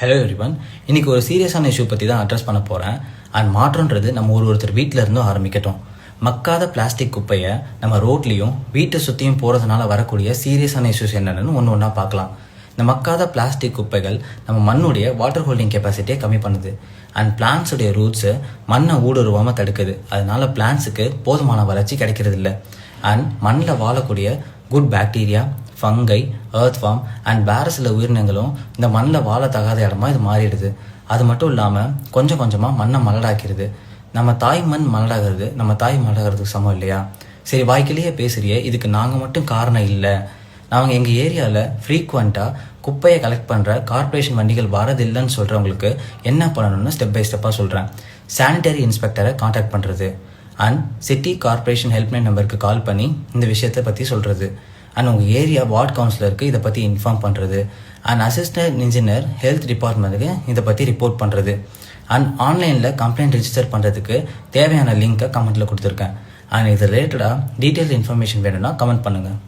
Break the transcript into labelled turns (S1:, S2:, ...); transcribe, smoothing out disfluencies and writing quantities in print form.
S1: Hello everyone. இன்னைக்கு ஒரு சீரியஸான இஷ்யூ பற்றி தான் அட்ரஸ் பண்ண போகிறேன். அண்ட் மாற்றன்றது நம்ம ஒருத்தர் வீட்டில் இருந்தும் ஆரம்பிக்கட்டும். மக்காத பிளாஸ்டிக் குப்பையை நம்ம ரோட்லேயும் வீட்டை சுற்றியும் போகிறதுனால வரக்கூடிய சீரியஸான இஷ்யூஸ் என்னென்னு ஒன்று ஒன்றா பார்க்கலாம். இந்த மக்காத பிளாஸ்டிக் குப்பைகள் நம்ம மண்ணுடைய வாட்டர் ஹோல்டிங் கெப்பாசிட்டியை கம்மி பண்ணுது. அண்ட் பிளான்ஸுடைய ரூட்ஸு மண்ணை ஊடுருவாமல் தடுக்குது. அதனால பிளான்ஸுக்கு போதுமான வளர்ச்சி கிடைக்கிறது இல்லை. அண்ட் மண்ணில் வாழக்கூடிய good bacteria, fungi, earthworm and வேறு சில உயிரினங்களும் இந்த மண்ணில் வாழ தகாத இடமா இது மாறிடுது. அது மட்டும் இல்லாமல் கொஞ்சம் கொஞ்சமாக மண்ணை மலடாக்கிடுது. நம்ம தாய் மண் மலடாகிறது நம்ம தாய் மலடாகிறதுக்கு சமம் இல்லையா? சரி, வாய்க்கிலேயே பேசுறியே, இதுக்கு நாங்கள் மட்டும் காரணம் இல்லை. நாங்கள் எங்கள் ஏரியாவில் ஃப்ரீக்வெண்ட்டாக குப்பையை கலெக்ட் பண்ணுற கார்ப்பரேஷன் வண்டிகள் வரதில்லைன்னு சொல்கிறவங்களுக்கு என்ன பண்ணணும்னு ஸ்டெப் பை ஸ்டெப்பாக சொல்கிறேன். சானிடரி இன்ஸ்பெக்டரை காண்டாக்ட் பண்ணுறது, அண்ட் சிட்டி கார்ப்பரேஷன் ஹெல்ப்லைன் நம்பருக்கு கால் பண்ணி இந்த விஷயத்தை பற்றி சொல்கிறது, அண்ட் உங்கள் ஏரியா வார்டு கவுன்சிலருக்கு இதை பற்றி இன்ஃபார்ம் பண்ணுறது, அண்ட் அசிஸ்டன்ட் இன்ஜினியர் ஹெல்த் டிபார்ட்மெண்ட்டுக்கு இதை பற்றி ரிப்போர்ட் பண்ணுறது, அண்ட் ஆன்லைனில் கம்ப்ளைண்ட் ரிஜிஸ்டர் பண்ணுறதுக்கு தேவையான லிங்க்கை கமெண்ட்டில் கொடுத்துருக்கேன். அண்ட் இது ரிலேட்டடாக டீட்டெயில் இன்ஃபர்மேஷன் வேணும்னா கமெண்ட் பண்ணுங்கள்.